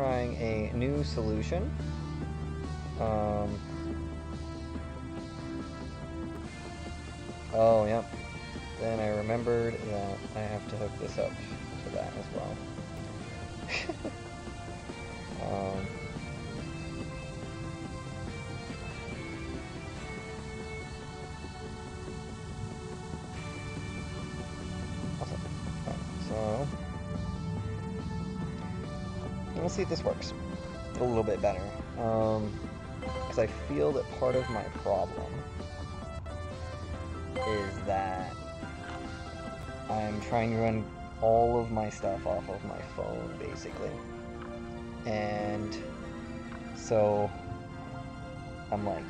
trying a new solution. Oh, yep. Then I remembered that I have to hook this up to that as well. Awesome. So, we'll see if this works a little bit better. Because I feel that part of my problem is that I'm trying to run all of my stuff off of my phone, basically. And so I'm like,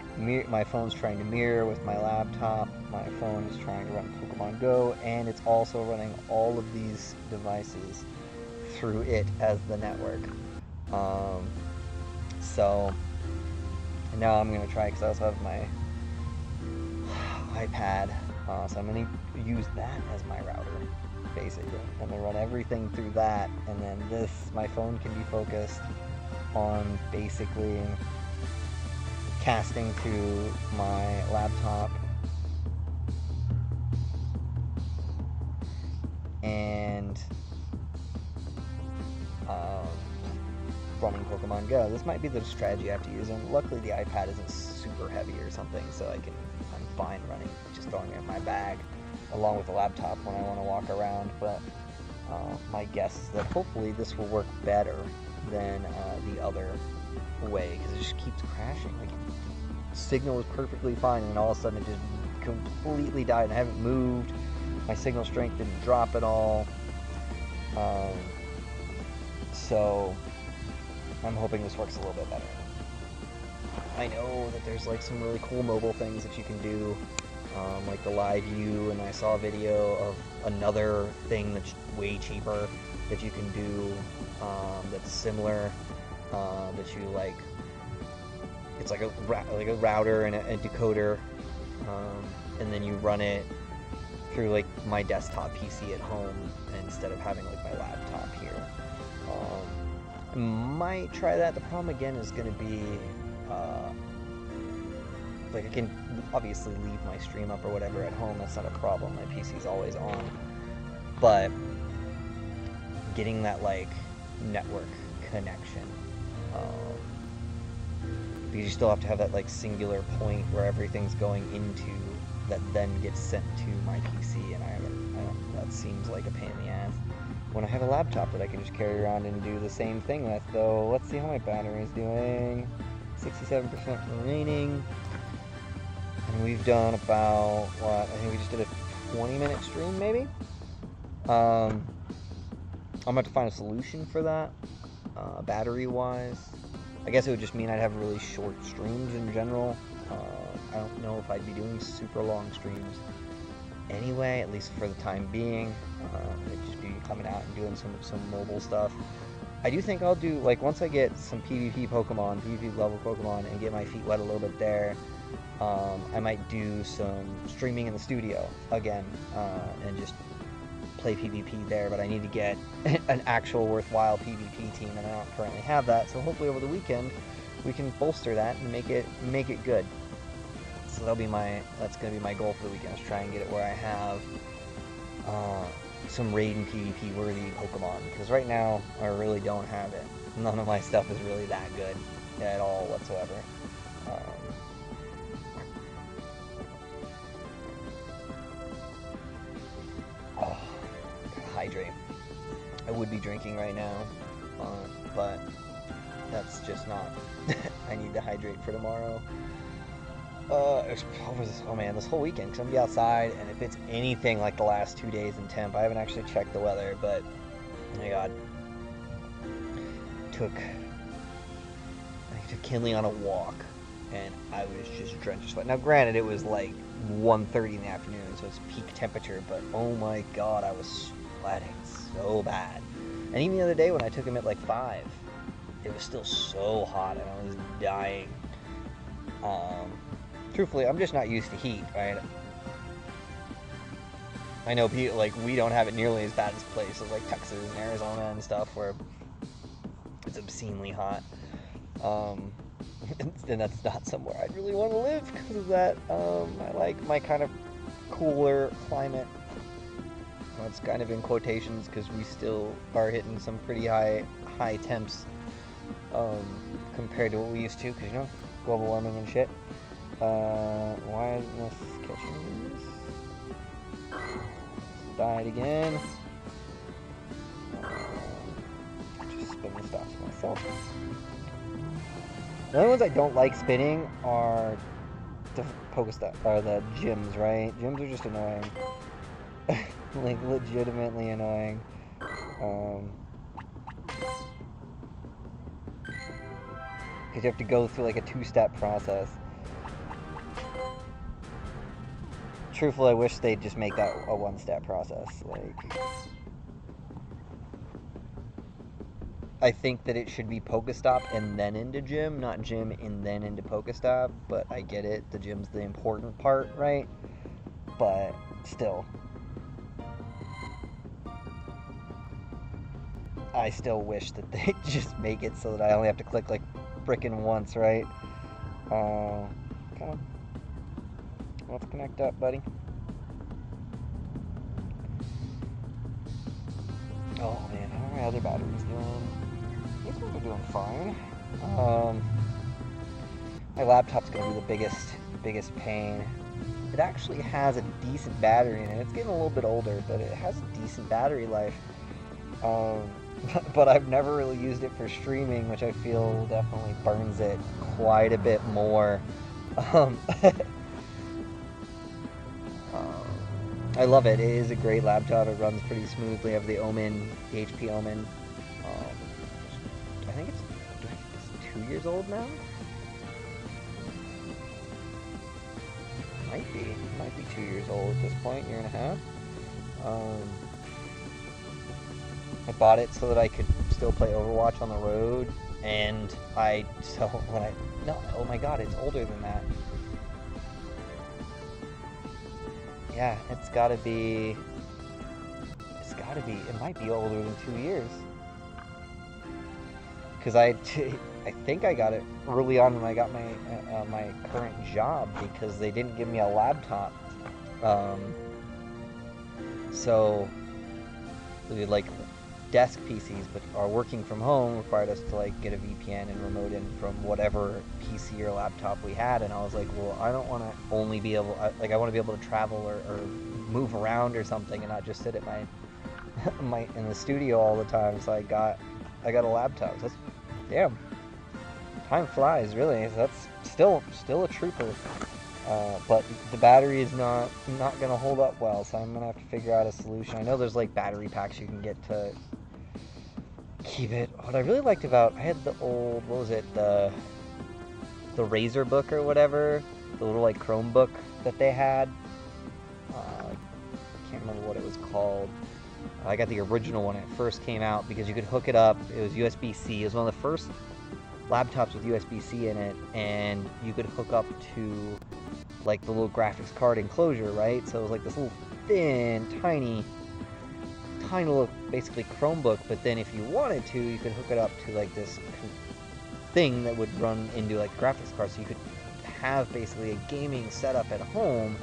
my phone's trying to mirror with my laptop, my phone is trying to run Pokemon Go, and it's also running all of these devices through it as the network. So now I'm going to try, because I also have my iPad, so I'm going to use that as my router, basically. I'm going to run everything through that, and then my phone can be focused on basically casting to my laptop and running Pokemon Go. This might be the strategy I have to use, and luckily the iPad isn't super heavy or something, so I'm fine running, just throwing it in my bag along with the laptop when I want to walk around. But my guess is that hopefully this will work better than the other way, because it just keeps crashing. Like, signal was perfectly fine, and then all of a sudden it just completely died, and I haven't moved. My signal strength didn't drop at all. So I'm hoping this works a little bit better. I know that there's like some really cool mobile things that you can do, like the live view, and I saw a video of another thing that's way cheaper that you can do, that's similar, that you like. It's like a router and a decoder, and then you run it through like my desktop PC at home instead of having like my laptop here. I might try that. The problem again is going to be like, I can obviously leave my stream up or whatever at home. That's not a problem. My PC's always on. But getting that like network connection, because you still have to have that like singular point where everything's going into, that then gets sent to my PC, and that seems like a pain in the ass when I have a laptop that I can just carry around and do the same thing with. Though, let's see how my battery's doing. 67% remaining. And we've done about, what, I think we just did a 20-minute stream, maybe? I'm going to have to find a solution for that, battery-wise. I guess it would just mean I'd have really short streams in general. I don't know if I'd be doing super long streams anyway, at least for the time being. It'd just be coming out and doing some mobile stuff. I do think I'll do, like, once I get some PvP level Pokemon, and get my feet wet a little bit there, I might do some streaming in the studio again, and just play PvP there. But I need to get an actual worthwhile PvP team, and I don't currently have that. So hopefully over the weekend we can bolster that and make it good. So that's going to be my goal for the weekend, is try and get it where I have some raid and PvP worthy Pokemon, because right now I really don't have it. None of my stuff is really that good at all whatsoever. Hydrate. I would be drinking right now, but that's just not. I need to hydrate for tomorrow. Oh man, this whole weekend, because I'm gonna be outside, and if it's anything like the last 2 days in temp, I haven't actually checked the weather, but oh my god, I took Kinley on a walk, and I was just drenched in sweat. Now granted, it was like 1:30 in the afternoon, so it's peak temperature, but oh my god, I was sweating so bad. And even the other day when I took him at like 5, it was still so hot, and I was dying. Truthfully, I'm just not used to heat, right? I know people, like, we don't have it nearly as bad as places like Texas and Arizona and stuff, where it's obscenely hot. And that's not somewhere I'd really want to live because of that. I like my kind of cooler climate. That's kind of in quotations because we still are hitting some pretty high temps compared to what we used to, because you know, global warming and shit. Why isn't this catching this? Died again. Just spin the stops myself. The only ones I don't like spinning are the Pokestop or the gyms, right? Gyms are just annoying. Like legitimately annoying. Because you have to go through like a 2-step process. Truthfully, I wish they'd just make that a 1-step process. Like, I think that it should be Pokestop and then into gym, not gym and then into Pokestop. But I get it. The gym's the important part, right? But still, I still wish that they just make it so that I only have to click like frickin' once, right? Come on. Let's connect up, buddy. Oh man, how are my other batteries doing? These ones are doing fine. My laptop's gonna be the biggest pain. It actually has a decent battery in it. It's getting a little bit older, but it has a decent battery life. But I've never really used it for streaming, which I feel definitely burns it quite a bit more. I love it. It is a great laptop. It runs pretty smoothly. I have the Omen, the HP Omen. I think it's 2 years old now? Might be 2 years old at this point, year and a half. I bought it so that I could still play Overwatch on the road, and oh my god, it's older than that. Yeah, it might be older than 2 years. Because I think I got it early on when I got my current job, because they didn't give me a laptop. So, like, desk PCs, but our working from home required us to like get a VPN and remote in from whatever PC or laptop we had, and I was like, well, I don't want to only be able, I want to be able to travel or move around or something, and not just sit at my in the studio all the time. So I got a laptop. So that's, damn, time flies, really. So that's still a trooper. But the battery is not gonna hold up well, so I'm gonna have to figure out a solution. I know there's like battery packs you can get to keep it. What I really liked about, I had the old, what was it, the Razer book or whatever, the little like Chromebook that they had. I can't remember what it was called. I got the original when it first came out because you could hook it up. It was USB-C. It was one of the first laptops with USB-C in it, and you could hook up to like the little graphics card enclosure, right? So it was like this little thin, tiny little, basically Chromebook, but then if you wanted to, you could hook it up to like this thing that would run into like graphics card, so you could have basically a gaming setup at home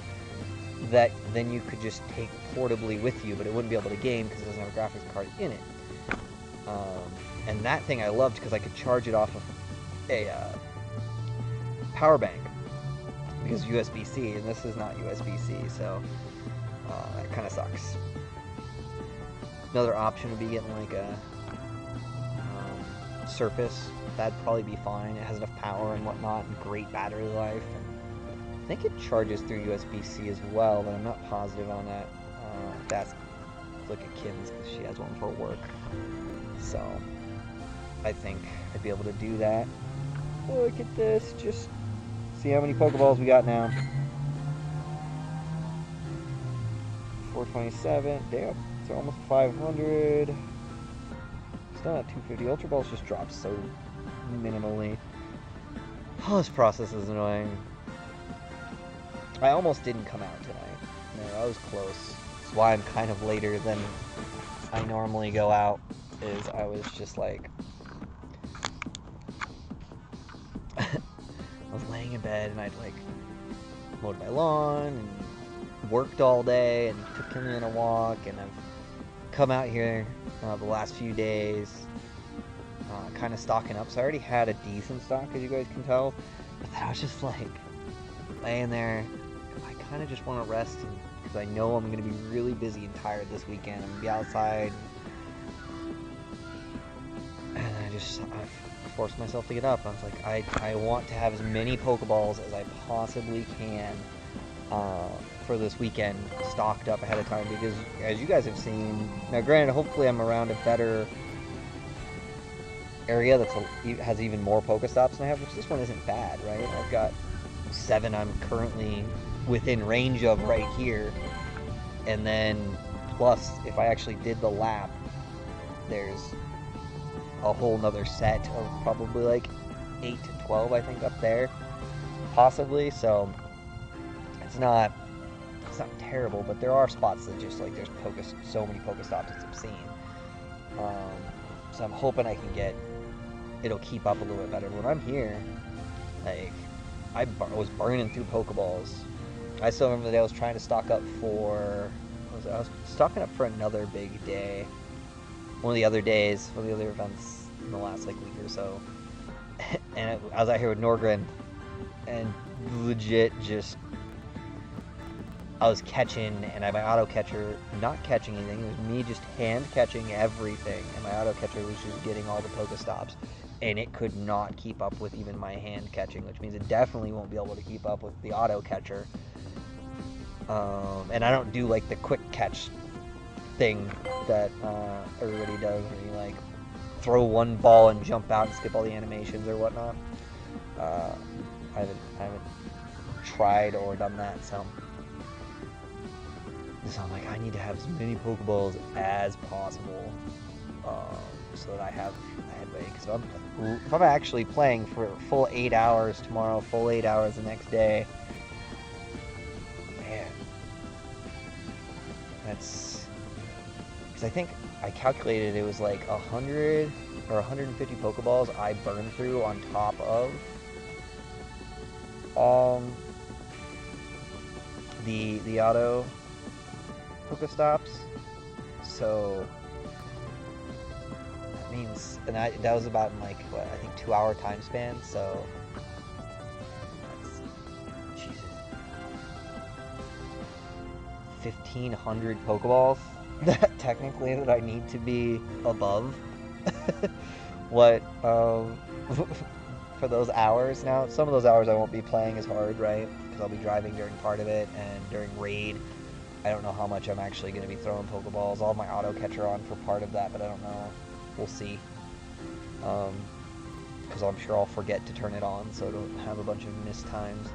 that then you could just take portably with you, but it wouldn't be able to game because it doesn't have a graphics card in it. And that thing I loved because I could charge it off of a power bank, because USB-C, and this is not USB-C, so that kind of sucks. Another option would be getting like a Surface. That'd probably be fine. It has enough power and whatnot, and great battery life. And I think it charges through USB-C as well, but I'm not positive on that. That's look at Kim's, because she has one for work. So I think I'd be able to do that. Look at this. Just see how many Pokeballs we got now. 427. Damn. So almost 500. Still at 250. Ultra Balls just dropped so minimally. Oh, this process is annoying. I almost didn't come out tonight. No, I was close. That's why I'm kind of later than I normally go out. Is I was just like to bed and I'd like mowed my lawn and worked all day and took Kinley on a walk, and I've come out here the last few days kind of stocking up. So I already had a decent stock, as you guys can tell, but then I was just like laying there. I kind of just want to rest because I know I'm going to be really busy and tired this weekend. I'm going to be outside, and I forced myself to get up. I was like, I want to have as many Pokeballs as I possibly can for this weekend stocked up ahead of time, because as you guys have seen, now granted, hopefully I'm around a better area that has even more Pokestops than I have, which this one isn't bad, right? I've got 7 I'm currently within range of right here, and then plus if I actually did the lap, there's a whole nother set of probably like 8 to 12 I think up there possibly. So it's not terrible, but there are spots that just like there's so many Pokestops, it's obscene. So I'm hoping it'll keep up a little bit better. When I'm here, like I was burning through Pokeballs. I still remember the day I was trying to stock up for, I was stocking up for another big day. One of the other events in the last like week or so. And I was out here with Norgren, and legit just, I was catching, and I had my auto catcher not catching anything. It was me just hand catching everything, and my auto catcher was just getting all the Pokestops, and it could not keep up with even my hand catching, which means it definitely won't be able to keep up with the auto catcher. And I don't do like the quick catch thing that everybody does, where you like throw one ball and jump out and skip all the animations or whatnot. I haven't tried or done that, so I'm like, I need to have as many Pokeballs as possible, so that I have a headway. Because if I'm actually playing for a full 8 hours tomorrow, full 8 hours the next day, man, that's, because I think I calculated it was like 100 or 150 Pokeballs I burned through on top of the auto Pokestops. So that means, and that was about in like what, I think 2-hour time span. So that's, Jesus, 1,500 Pokeballs that technically that I need to be above what for those hours. Now some of those hours I won't be playing as hard, right, because I'll be driving during part of it, and during raid I don't know how much I'm actually going to be throwing Pokeballs. I'll have my auto catcher on for part of that, but I don't know. We'll see. Because I'm sure I'll forget to turn it on, so I don't have a bunch of missed times.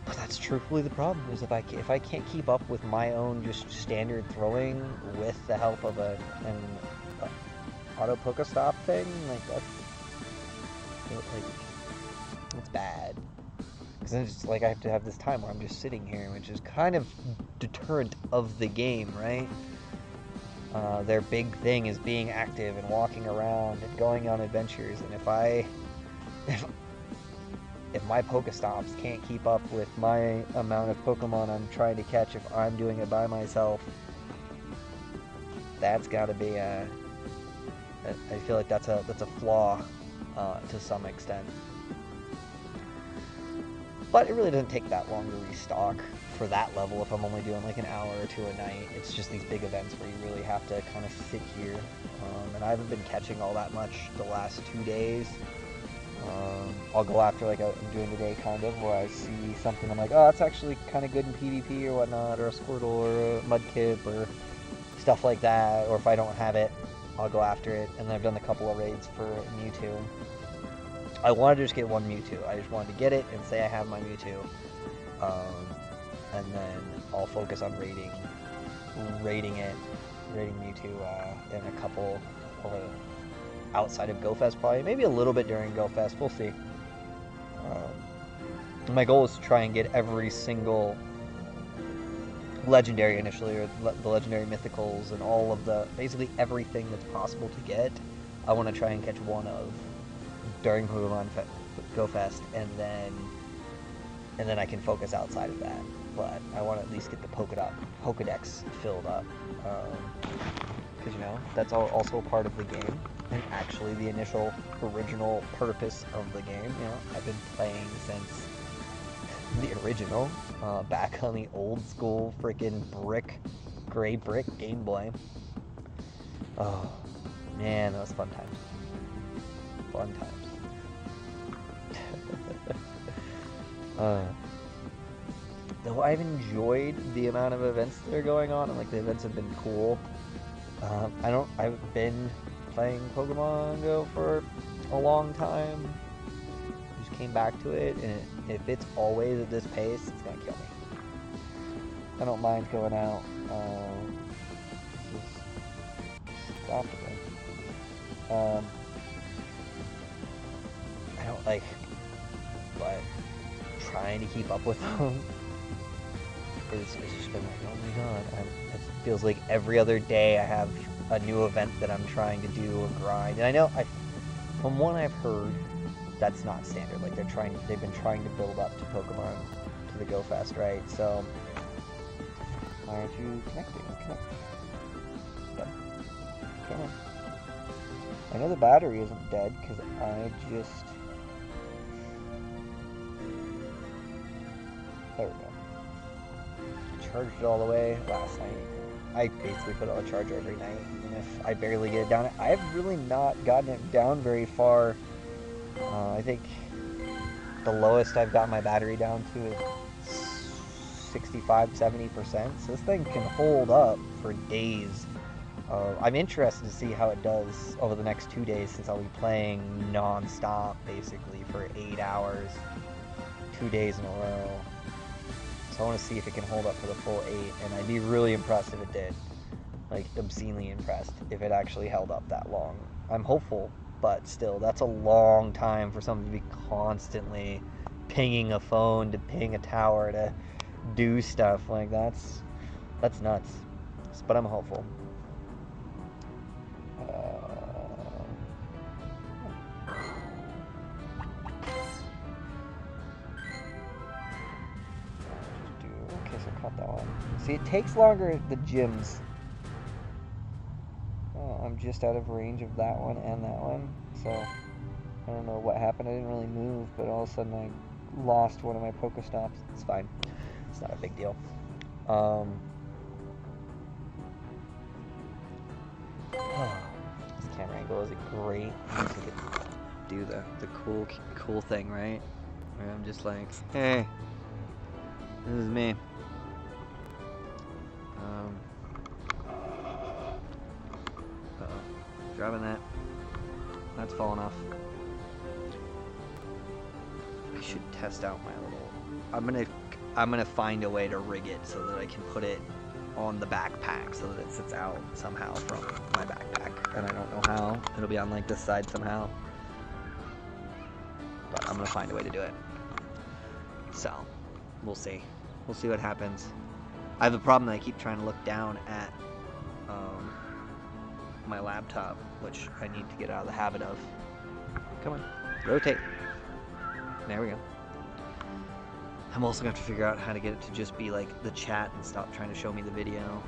But that's truthfully the problem, is if I can't keep up with my own just standard throwing with the help of an auto Pokestop thing, like that's bad. Because then it's like I have to have this time where I'm just sitting here, which is kind of deterrent of the game, right? Their big thing is being active and walking around and going on adventures, and if my Pokestops can't keep up with my amount of Pokemon I'm trying to catch, if I'm doing it by myself, that's got to be I feel like that's a flaw to some extent. But it really doesn't take that long to restock for that level if I'm only doing like an hour or 2 a night. It's just these big events where you really have to kind of sit here. And I haven't been catching all that much the last 2 days. I'll go after, like I'm doing today, kind of, where I see something, I'm like, oh, that's actually kind of good in PvP or whatnot, or a Squirtle or a Mudkip or stuff like that. Or if I don't have it, I'll go after it. And then I've done a couple of raids for Mewtwo. I wanted to just get one Mewtwo. I just wanted to get it and say I have my Mewtwo. And then I'll focus on raiding Mewtwo in a couple over outside of Gofest, probably. Maybe a little bit during Gofest. We'll see. My goal is to try and get every single legendary initially, or the legendary mythicals, and all of basically everything that's possible to get. I want to try and catch one of during Pokemon Gofest, and then and then I can focus outside of that. But I want to at least get the Pokedex filled up, because you know that's also a part of the game, and actually the initial original purpose of the game. You know, I've been playing since the original, back on the old school freaking gray brick Game Boy. Oh man, that was fun times. Fun times. Though I've enjoyed the amount of events that are going on, and like the events have been cool. I've been playing Pokemon Go for a long time. Just came back to it, and if it's always at this pace, it's gonna kill me. I don't mind going out. Just stop it. I don't like, but trying to keep up with them. It's just been like, oh my god, it feels like every other day I have a new event that I'm trying to do or grind. And I know, from what I've heard, that's not standard. Like they've been trying to build up to Pokemon, to the Gofest, right? So, why aren't you connecting? Connect. Come on. I know the battery isn't dead because I just... There we go. Charged it all the way last night. I basically put it on a charger every night, even if I barely get it down. I've really not gotten it down very far. I think the lowest I've got my battery down to is 65-70%. So this thing can hold up for days. I'm interested to see how it does over the next 2 days, since I'll be playing non-stop basically for 8 hours, 2 days in a row. So I want to see if it can hold up for the full 8, and I'd be really impressed if it did. Like, obscenely impressed if it actually held up that long. I'm hopeful, but still, that's a long time for something to be constantly pinging a phone to ping a tower to do stuff. Like, that's nuts. But I'm hopeful. That one. See, it takes longer at the gyms. Oh, I'm just out of range of that one and that one. So, I don't know what happened. I didn't really move, but all of a sudden I lost one of my Pokestops. It's fine. It's not a big deal. This camera angle is great. I think it do the cool thing, right? Where I'm just like, hey, this is me. Grabbing that. That's falling off. I should test out my little... I'm gonna find a way to rig it so that I can put it on the backpack so that it sits out somehow from my backpack. And I don't know how. It'll be on like this side somehow. But I'm gonna find a way to do it. So, we'll see. We'll see what happens. I have the problem that I keep trying to look down at my laptop, which I need to get out of the habit of. Come on, rotate. There we go. I'm also going to have to figure out how to get it to just be like the chat and stop trying to show me the video.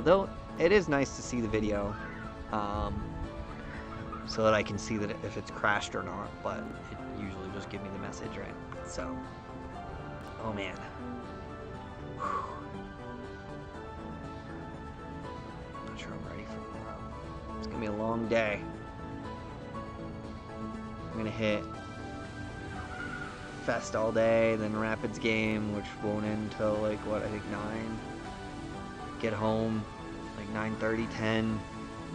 Though it is nice to see the video, so that I can see that if it's crashed or not, but it usually just gives me the message, right? So, oh man. Not sure I'm ready for tomorrow. It's gonna be a long day. I'm gonna hit Fest all day, then Rapids game, which won't end until like what, I think 9. Get home like 9:30, 10,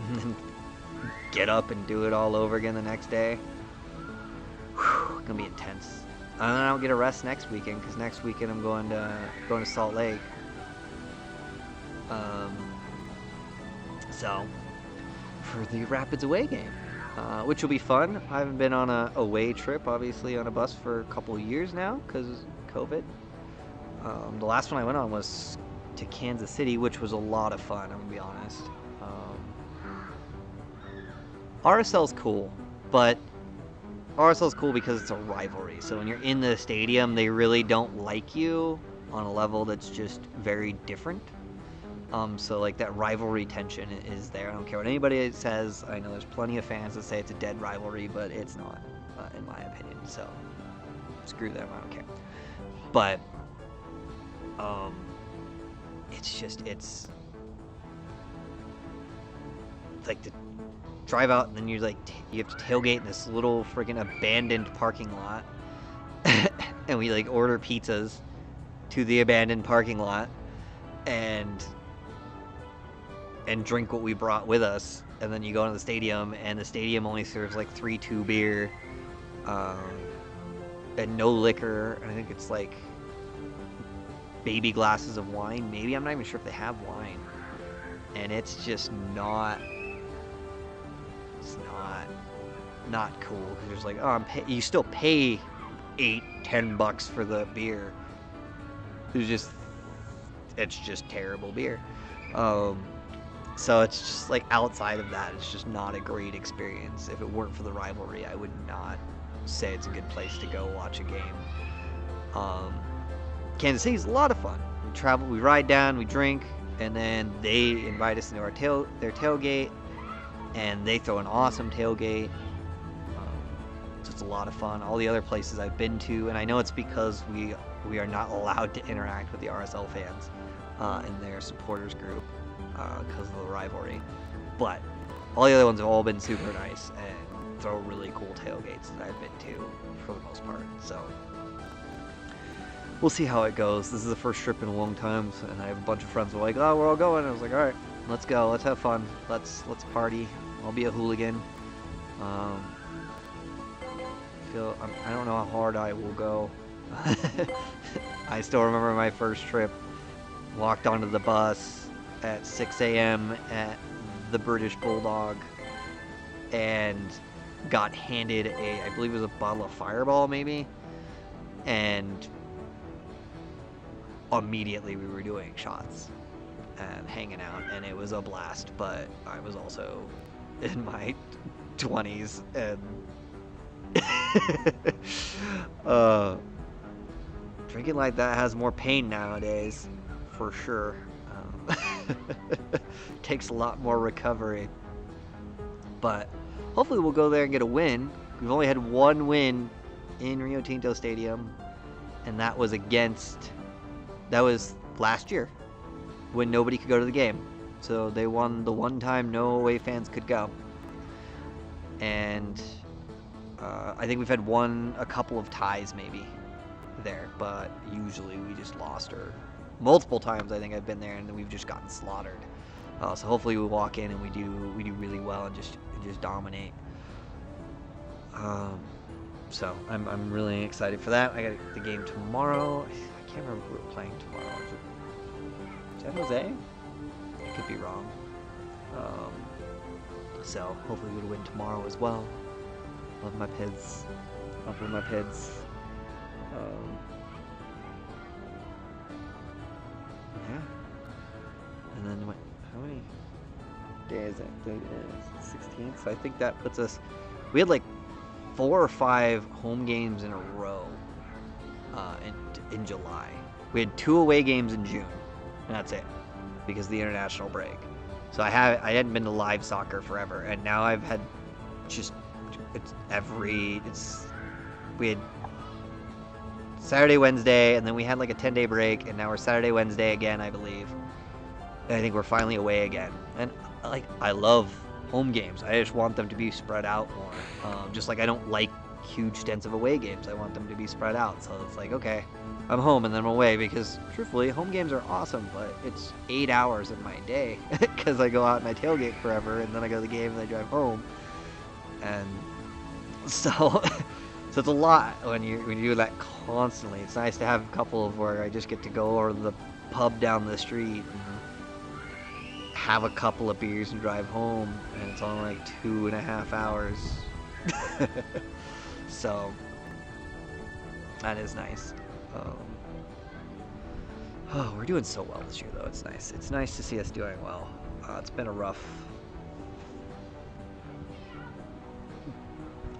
and then get up and do it all over again the next day. Whew, gonna be intense. And then I'll get a rest next weekend, because next weekend I'm going to Salt Lake. So for the Rapids away game, which will be fun. I haven't been on a away trip, obviously, on a bus for a couple of years now because COVID. The last one I went on was to Kansas City, which was a lot of fun, I'm gonna be honest. RSL's cool, but RSL is cool because it's a rivalry. So when you're in the stadium, they really don't like you on a level that's just very different. So like that rivalry tension is there. I don't care what anybody says. I know there's plenty of fans that say it's a dead rivalry, but it's not, in my opinion. So screw them. I don't care. But it's like the drive out and then you have to tailgate in this little freaking abandoned parking lot, and we like order pizzas to the abandoned parking lot and drink what we brought with us, and then you go into the stadium and the stadium only serves like 3-2 beer, and no liquor, and I think it's like baby glasses of wine maybe. I'm not even sure if they have wine, and it's just not cool because you're just like, oh, you still pay $8-10 for the beer. It's just terrible beer. So it's just like outside of that, it's just not a great experience. If it weren't for the rivalry, I would not say it's a good place to go watch a game. Kansas City's a lot of fun. We ride down, we drink, and then they invite us into their tailgate, and they throw an awesome tailgate. So it's a lot of fun. All the other places I've been to, and I know it's because we are not allowed to interact with the RSL fans in their supporters group because of the rivalry. But all the other ones have all been super nice and throw really cool tailgates that I've been to for the most part. So we'll see how it goes. This is the first trip in a long time, and I have a bunch of friends who are like, oh, we're all going. I was like, all right, let's go. Let's have fun. Let's party. I'll be a hooligan. I don't know how hard I will go. I still remember my first trip. Walked onto the bus at 6 a.m. at the British Bulldog and got handed I believe it was a bottle of Fireball maybe, and immediately we were doing shots and hanging out, and it was a blast. But I was also in my 20s, and drinking like that has more pain nowadays, for sure. Takes a lot more recovery, but hopefully we'll go there and get a win. We've only had one win in Rio Tinto Stadium, and that was last year when nobody could go to the game. So they won the one time no away fans could go, and I think we've had a couple of ties maybe there, but usually we just lost, or multiple times I think I've been there and we've just gotten slaughtered. So hopefully we walk in and we do really well and just dominate. So I'm really excited for that. I got the game tomorrow. I can't remember who we're playing tomorrow. Is that Jose? I could be wrong. So hopefully we'll win tomorrow as well. Love my Pids. Love my Pids. Yeah. And then how many days that is? 16th. So I think that puts us. We had like 4 or 5 home games in a row in July. We had 2 away games in June, and that's it because of the international break. So I hadn't been to live soccer forever, and now I've had we had Saturday, Wednesday, and then we had like a 10-day break, and now we're Saturday, Wednesday again, I believe. And I think we're finally away again. And I love home games. I just want them to be spread out more. Just like I don't like huge extensive away games. I want them to be spread out. So it's like, okay, I'm home and then I'm away, because truthfully, home games are awesome, but it's 8 hours of my day because I go out and I tailgate forever, and then I go to the game and I drive home. And so it's a lot when you do that constantly. It's nice to have a couple of where I just get to go over to the pub down the street and have a couple of beers and drive home, and it's only like 2.5 hours. So that is nice. We're doing so well this year, though. It's nice. It's nice to see us doing well. It's been a rough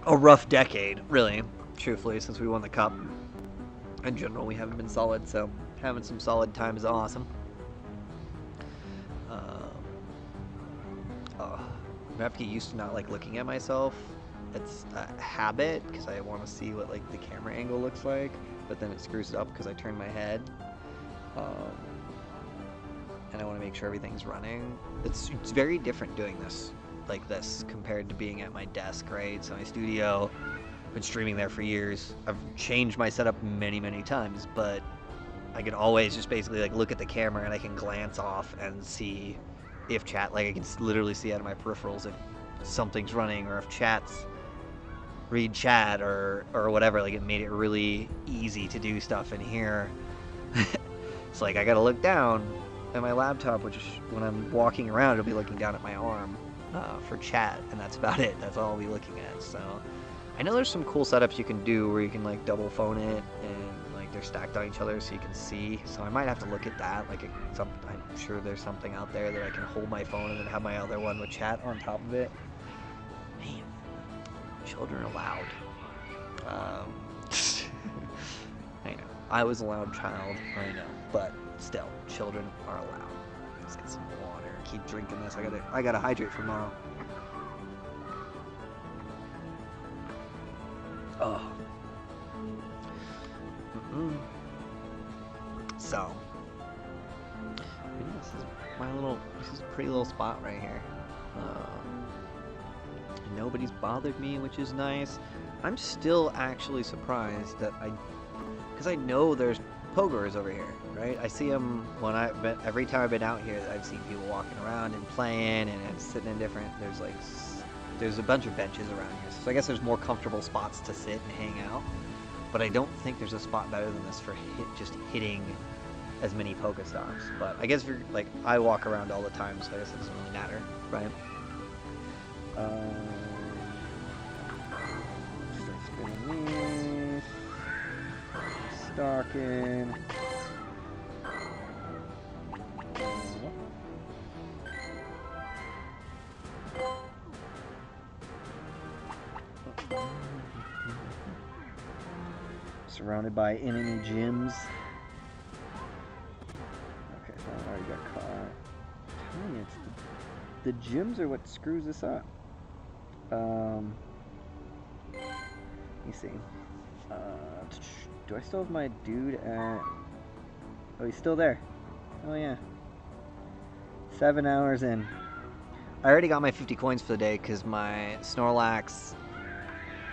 a rough decade, really, truthfully, since we won the cup. In general, we haven't been solid, so having some solid time is awesome. I have to get used to not like looking at myself. It's a habit because I want to see what like the camera angle looks like, but then it screws it up because I turn my head, and I want to make sure everything's running. It's very different doing this like this compared to being at my desk, right? So my studio, I've been streaming there for years. I've changed my setup many times, but I can always just basically like look at the camera and I can glance off and see if chat, like I can literally see out of my peripherals if something's running or if read chat or whatever. Like it made it really easy to do stuff in here. It's like I gotta look down at my laptop, which when I'm walking around, it'll be looking down at my arm for chat, and that's about it. That's all I'll be looking at. So I know there's some cool setups you can do where you can like double phone it and like they're stacked on each other so you can see. So I might have to look at that. Like I'm sure there's something out there that I can hold my phone and then have my other one with chat on top of it. Man, children are loud. I know. I was a loud child. I know, but still, children are allowed. Let's get some water. Keep drinking this. I gotta hydrate for tomorrow. Oh. So, this is a pretty little spot right here. Nobody's bothered me, which is nice. I'm still actually surprised that because I know there's pogers over here, right? I see them every time I've been out here. I've seen people walking around and playing and sitting in different. There's a bunch of benches around here, so I guess there's more comfortable spots to sit and hang out. But I don't think there's a spot better than this for just hitting as many Pokestops. But I guess if you're like, I walk around all the time, so I guess it doesn't really matter, right? Start spinning these. Stalking. Surrounded by enemy gyms. Okay, so I already got caught. I'm telling you, the gyms are what screws us up. Let me see. Do I still have my dude at... Oh, he's still there. Oh, yeah. 7 hours in. I already got my 50 coins for the day because my Snorlax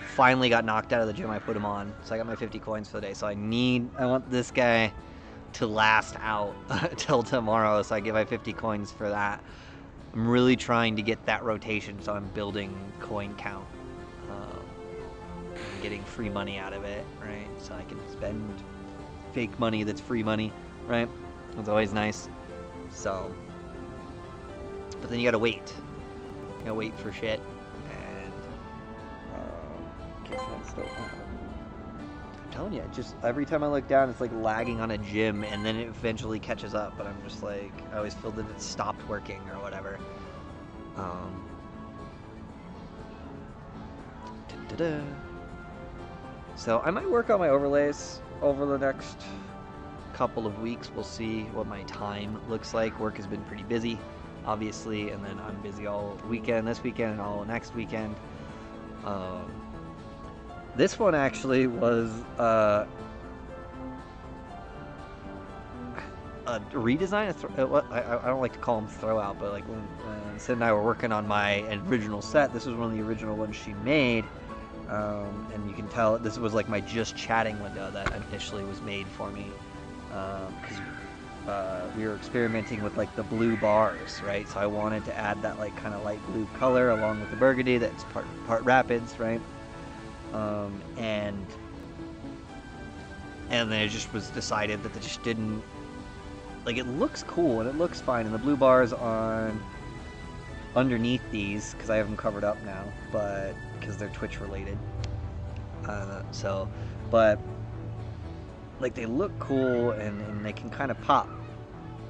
finally got knocked out of the gym I put him on. So I got my 50 coins for the day. So I want this guy to last out till tomorrow. So I give my 50 coins for that. I'm really trying to get that rotation, so I'm building coin count. Getting free money out of it, right? So I can spend fake money that's free money, right? It's always nice. So, but then you gotta wait. You gotta wait for shit. And I'm telling you, just every time I look down, it's like lagging on a gym, and then it eventually catches up. But I'm just like, I always feel that it stopped working or whatever. So I might work on my overlays over the next couple of weeks. We'll see what my time looks like. Work has been pretty busy, obviously, and then I'm busy all weekend, this weekend, and all next weekend. This one actually was a redesign. I don't like to call them throw out, but like when Sid and I were working on my original set, this was one of the original ones she made. And you can tell this was like my just chatting window that initially was made for me, because we were experimenting with like the blue bars, right? So I wanted to add that like kind of light blue color along with the burgundy that's part rapids, right? And then it just was decided that it just didn't, like, it looks cool and it looks fine, and the blue bars on underneath these, because I have them covered up now, but because they're Twitch related, but like they look cool and they can kind of pop.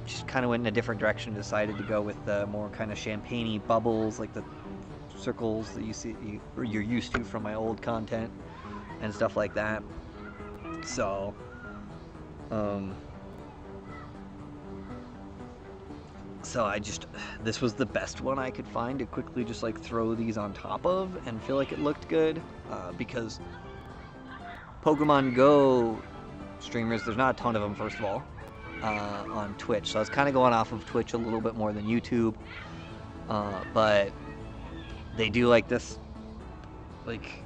Just kind of went in a different direction, decided to go with the more kind of champagne-y bubbles, like the circles that you're used to from my old content and stuff like that. So, this was the best one I could find to quickly just like throw these on top of and feel like it looked good, because Pokemon Go streamers, there's not a ton of them, first of all, on Twitch. So I was kind of going off of Twitch a little bit more than YouTube, but they do like this, like,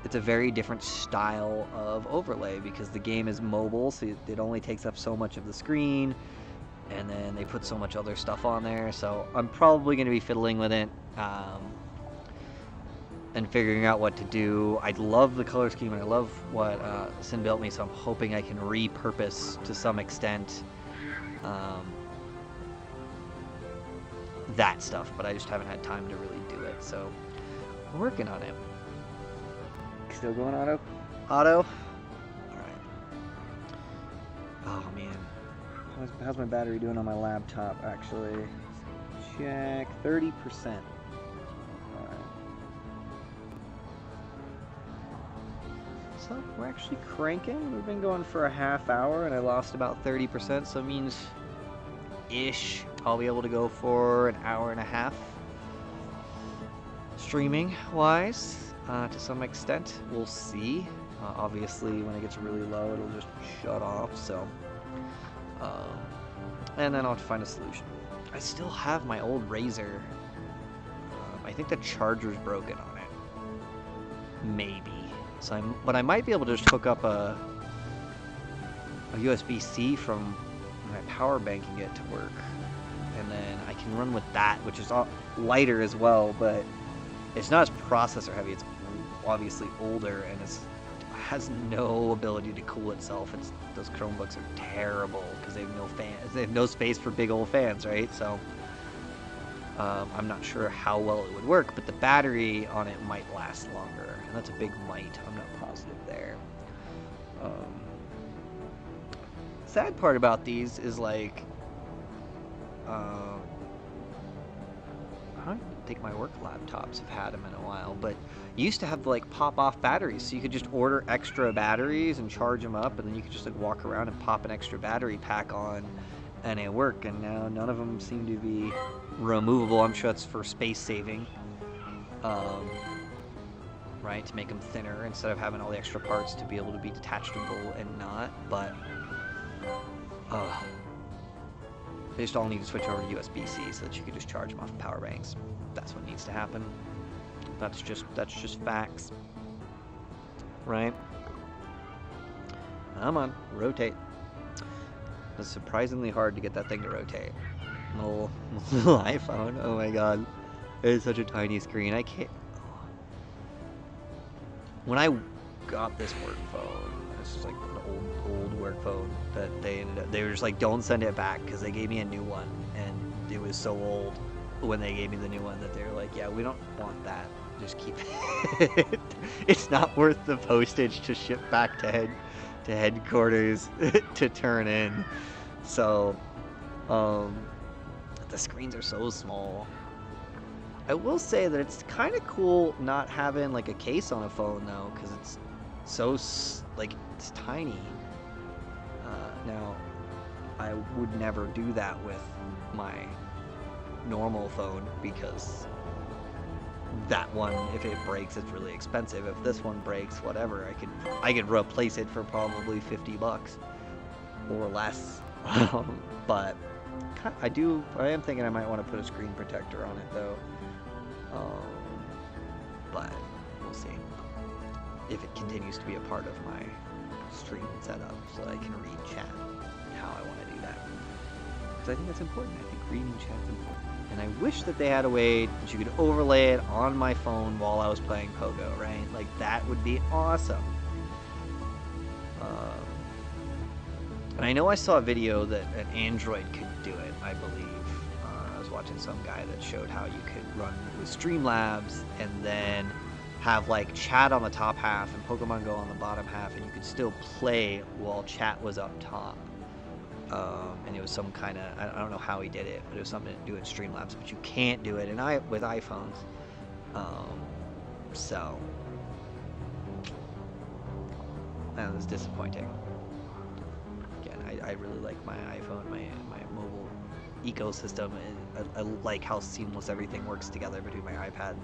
it's a very different style of overlay because the game is mobile, so it only takes up so much of the screen, and then they put so much other stuff on there. So I'm probably going to be fiddling with it and figuring out what to do. I love the color scheme and I love what Sin built me, so I'm hoping I can repurpose to some extent that stuff, but I just haven't had time to really do it, so we're working on it. Still going auto? Auto? Alright. Oh man. How's my battery doing on my laptop, actually? Check. 30%. Alright. So, we're actually cranking. We've been going for a half hour, and I lost about 30%, so it means I'll be able to go for an hour and a half streaming-wise. To some extent, we'll see. Obviously, when it gets really low, it'll just shut off. So, and then I'll have to find a solution. I still have my old Razor. I think the charger's broken on it. Maybe. So but I might be able to just hook up a USB-C from my power bank and get it to work, and then I can run with that, which is lighter as well, but it's not as processor heavy. It's obviously older, and it has no ability to cool itself. Those Chromebooks are terrible because they have no fans. They have no space for big old fans, right? So I'm not sure how well it would work, but the battery on it might last longer, and that's a big might. I'm not positive there. Sad part about these is like, I don't think my work laptops have had them in a while, but you used to have like pop-off batteries, so you could just order extra batteries and charge them up, and then you could just like walk around and pop an extra battery pack on and it work. And now none of them seem to be removable. I'm sure that's for space saving, right, to make them thinner instead of having all the extra parts to be able to be detachable and not. But they just all need to switch over to USB-C so that you can just charge them off of power banks. That's what needs to happen. That's just facts, right? Come on, rotate. It's surprisingly hard to get that thing to rotate. Little iPhone. Oh my god, it's such a tiny screen. I can't. When I got this work phone, this is like an old work phone that they were just like, don't send it back, because they gave me a new one, and it was so old when they gave me the new one that they were like, yeah, we don't want that, just keep it. It's not worth the postage to ship back to headquarters to turn in. So the screens are so small. I will say that it's kind of cool not having like a case on a phone though, because it's so like it's tiny. Now I would never do that with my normal phone, because that one, if it breaks, it's really expensive. If this one breaks, whatever, I could replace it for probably $50 or less. But I am thinking I might want to put a screen protector on it though. But we'll see if it continues to be a part of my stream setup, so that I can read chat, how I want to do that. Because I think that's important. I think reading chat is important. And I wish that they had a way that you could overlay it on my phone while I was playing Pogo, right? Like, that would be awesome. And I know I saw a video that an Android could do it, I believe. I was watching some guy that showed how you could run with Streamlabs and then have like chat on the top half and Pokemon Go on the bottom half, and you could still play while chat was up top. and it was some kind of, I don't know how he did it, but it was something to do in Streamlabs, but you can't do it with iPhones. So that was disappointing. Again, I really like my iPhone, my mobile ecosystem, and I like how seamless everything works together between my iPad,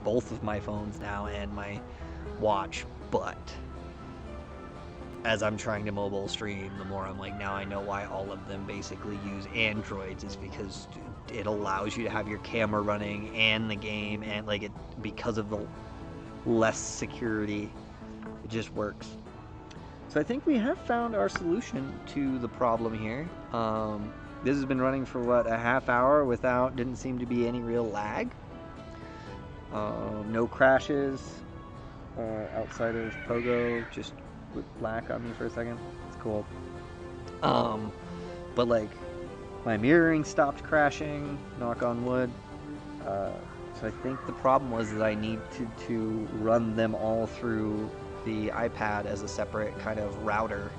both of my phones now, and my watch. But as I'm trying to mobile stream, the more I'm like, now I know why all of them basically use Androids, is because it allows you to have your camera running and the game, and like it, because of the less security, it just works. So I think we have found our solution to the problem here. This has been running for what, a half hour didn't seem to be any real lag. No crashes outside of Pogo, just with black on me for a second. It's cool. But like my mirroring stopped crashing, knock on wood. So I think the problem was that I need to run them all through the iPad as a separate kind of router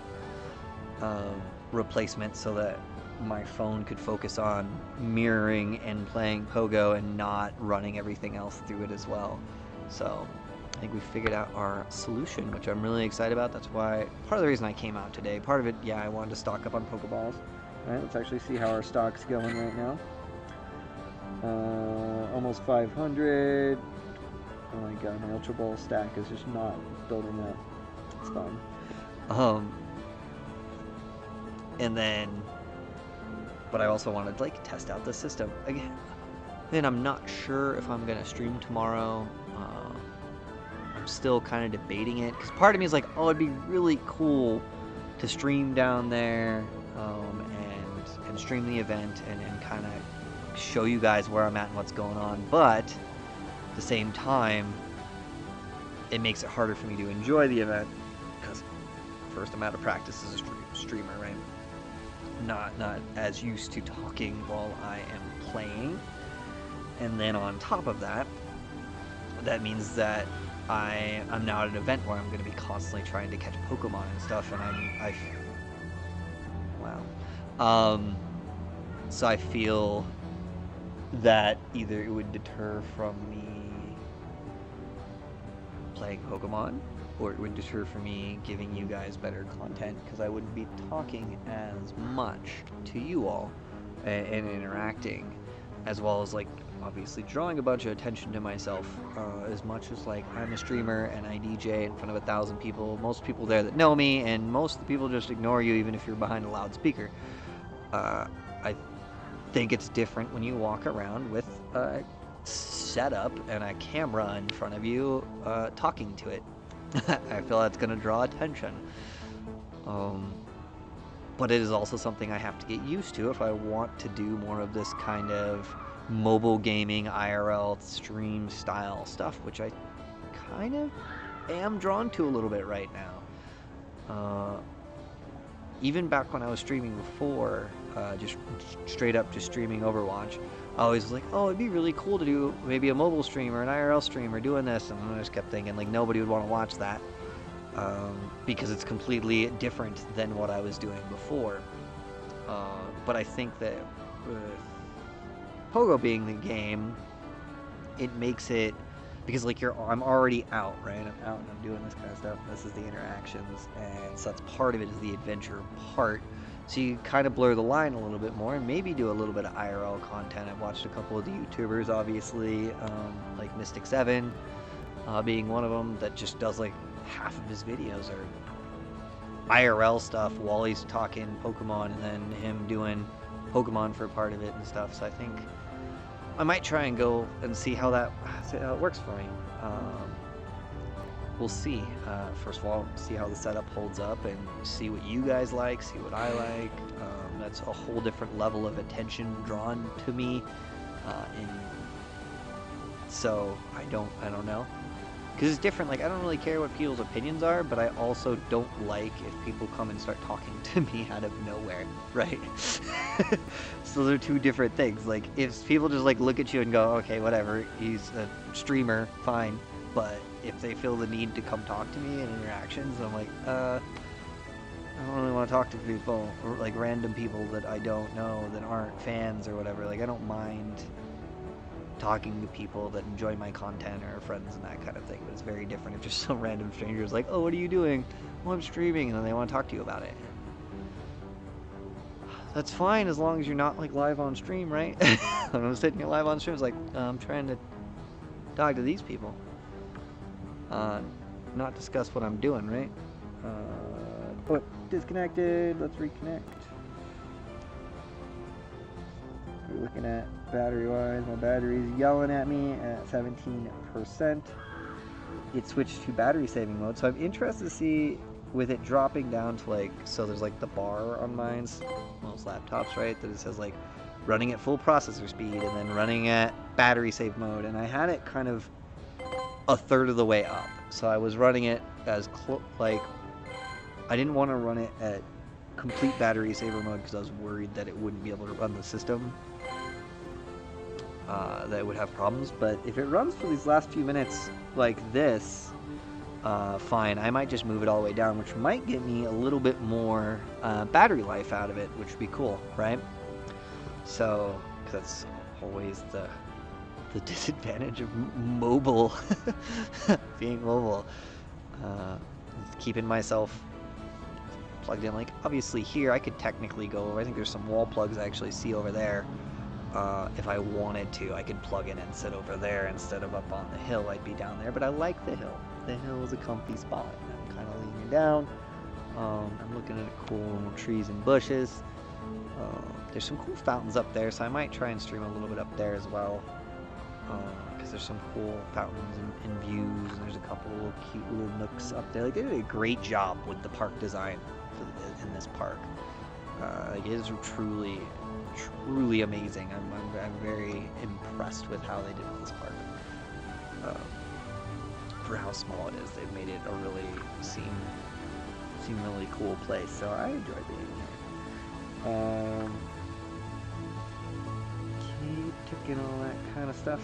replacement, so that my phone could focus on mirroring and playing Pogo and not running everything else through it as well. So I think we figured out our solution, which I'm really excited about. That's why, part of the reason I came out today. Part of it, yeah, I wanted to stock up on Pokeballs. Alright, let's actually see how our stock's going right now. Almost 500. Oh my god, my Ultra Ball stack is just not building up. It's fine. And then, but I also wanted to like test out the system again. Then I'm not sure if I'm gonna stream tomorrow. I'm still kind of debating it, because part of me is like, oh, it'd be really cool to stream down there and stream the event and kind of show you guys where I'm at and what's going on. But at the same time, it makes it harder for me to enjoy the event, because first, I'm out of practice as a streamer, right? Not as used to talking while I am playing. And then on top of that, that means that I'm now at an event where I'm going to be constantly trying to catch Pokemon and stuff, and so I feel that either it would deter from me playing Pokemon, or it would deter from me giving you guys better content, because I wouldn't be talking as much to you all and interacting, as well as like obviously drawing a bunch of attention to myself, as much as like I'm a streamer and I DJ in front of 1,000 people, most people there that know me, and most of the people just ignore you even if you're behind a loudspeaker. I think it's different when you walk around with a setup and a camera in front of you, talking to it. I feel that's going to draw attention. But it is also something I have to get used to if I want to do more of this kind of mobile gaming, IRL stream style stuff, which I kind of am drawn to a little bit right now. Even back when I was streaming before, just straight up just streaming Overwatch, I always was like, oh, it'd be really cool to do maybe a mobile stream or an IRL stream or doing this, and I just kept thinking like nobody would want to watch that, because it's completely different than what I was doing before. But I think that Pogo being the game, it makes it, because like I'm already out, right? I'm out and I'm doing this kind of stuff. This is the interactions, and so that's part of it, is the adventure part. So you kind of blur the line a little bit more and maybe do a little bit of IRL content. I've watched a couple of the YouTubers, obviously, like Mystic7 being one of them, that just does like half of his videos are IRL stuff while he's talking Pokemon, and then him doing Pokemon for a part of it and stuff. So I think I might try and go and see how it works for me. We'll see. First of all, see how the setup holds up and see what you guys like, see what I like. That's a whole different level of attention drawn to me. So I don't know. Because it's different. Like, I don't really care what people's opinions are, but I also don't like if people come and start talking to me out of nowhere, right? So they're two different things. Like, if people just like look at you and go, okay, whatever, he's a streamer, fine. But if they feel the need to come talk to me in interactions, I'm like, I don't really want to talk to people, or like random people that I don't know that aren't fans or whatever. Like I don't mind talking to people that enjoy my content or friends and that kind of thing, but it's very different if just some random stranger is like, oh, what are you doing? Well, I'm streaming, and then they want to talk to you about it. That's fine as long as you're not like live on stream, right? When I'm sitting here live on stream, it's like, I'm trying to talk to these people. Not discuss what I'm doing, right? Oh, disconnected. Let's reconnect. We're looking at battery-wise. My battery's yelling at me at 17%. It switched to battery-saving mode, so I'm interested to see with it dropping down to like, so there's like the bar on most laptops, right? That it says like running at full processor speed and then running at battery save mode, and I had it kind of a third of the way up. So I was running it as like, I didn't want to run it at complete battery saver mode because I was worried that it wouldn't be able to run the system, that it would have problems. But if it runs for these last few minutes like this, fine. I might just move it all the way down, which might get me a little bit more battery life out of it, which would be cool, right? So, because that's always the disadvantage of mobile, being mobile. Keeping myself plugged in. Like, obviously here I could technically go over, I think there's some wall plugs I actually see over there. If I wanted to, I could plug in and sit over there instead of up on the hill. I'd be down there, but I like the hill. The hill is a comfy spot. I'm kind of leaning down. I'm looking at cool trees and bushes. There's some cool fountains up there, so I might try and stream a little bit up there as well. Because there's some cool fountains and views, and there's a couple little cute little nooks up there. Like, they did a great job with the park design in this park. Like, it is truly amazing. I'm very impressed with how they did this park. For how small it is, they've made it a really seem really cool place. So I enjoy being here. Keep ticking all that kind of stuff.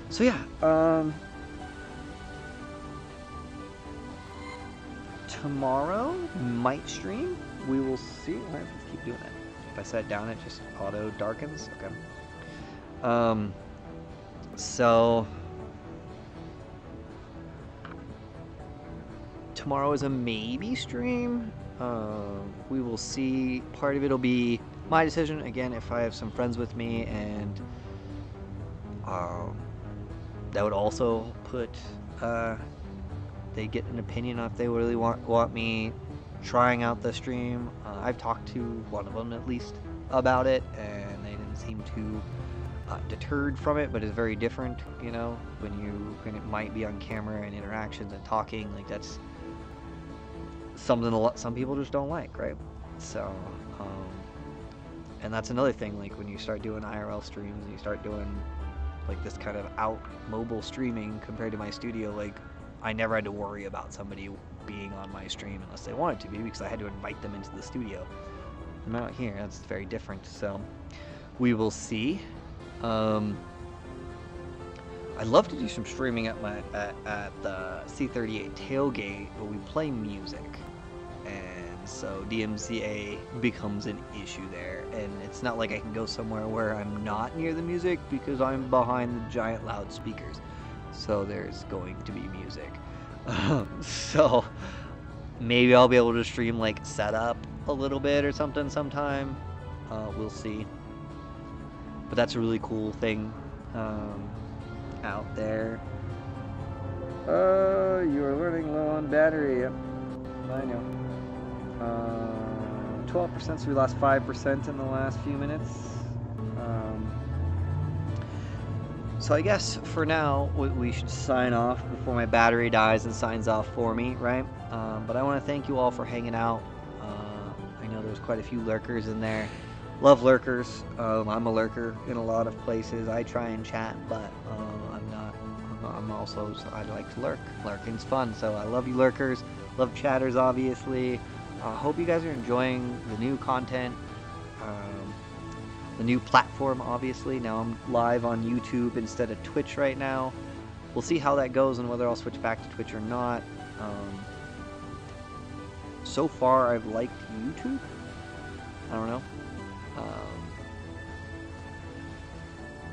So yeah, tomorrow might stream. We will see. Let's keep doing it. If I set it down, it just auto darkens. Okay. So tomorrow is a maybe stream. We will see. Part of it'll be my decision. Again, if I have some friends with me, and that would also put they get an opinion on if they really want me trying out the stream. I've talked to one of them at least about it, and they didn't seem too deterred from it, but it's very different, you know, when it might be on camera and interactions and talking. Like, that's something some people just don't like, right? So and that's another thing, like when you start doing IRL streams and you start doing like this kind of out mobile streaming compared to my studio, like I never had to worry about somebody being on my stream unless they wanted to be, because I had to invite them into the studio. I'm out here, that's very different. So we will see. I'd love to do some streaming at the C38 tailgate, but we play music, and so DMCA becomes an issue there. And it's not like I can go somewhere where I'm not near the music, because I'm behind the giant loudspeakers. So there's going to be music. So maybe I'll be able to stream like setup a little bit or something sometime. We'll see. But that's a really cool thing out there. You are running low on battery. Yep, I know. 12%, so we lost 5% in the last few minutes. So I guess for now we should sign off before my battery dies and signs off for me, right? But I want to thank you all for hanging out. I know there's quite a few lurkers in there. Love lurkers. I'm a lurker in a lot of places. I try and chat, but I like to lurk. Lurking's fun, so I love you lurkers. Love chatters, obviously. Hope you guys are enjoying the new content. The new platform, obviously. Now I'm live on YouTube instead of Twitch right now. We'll see how that goes and whether I'll switch back to Twitch or not. So far, I've liked YouTube. I don't know.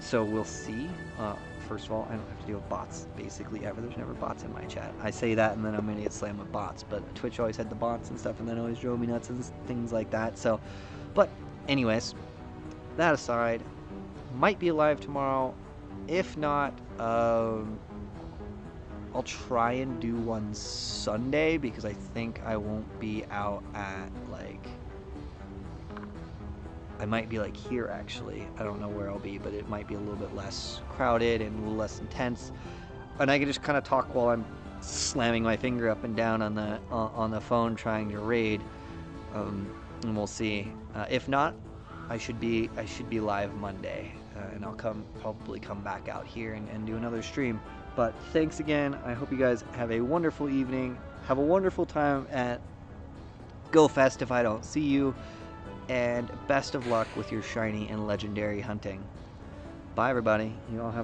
So we'll see. First of all, I don't have to deal with bots basically ever. There's never bots in my chat. I say that and then I'm gonna get slammed with bots. But Twitch always had the bots and stuff, and then always drove me nuts and things like that. So, but anyways, that aside, might be live tomorrow. If not, I'll try and do one Sunday because I think I won't be out at like. I might be like here actually. I don't know where I'll be, but it might be a little bit less crowded and a little less intense. And I can just kind of talk while I'm slamming my finger up and down on the phone trying to raid. And we'll see. If not, I should be live Monday, and I'll probably come back out here and do another stream. But thanks again. I hope you guys have a wonderful evening. Have a wonderful time at Gofest if I don't see you. And best of luck with your shiny and legendary hunting. Bye, everybody. You all have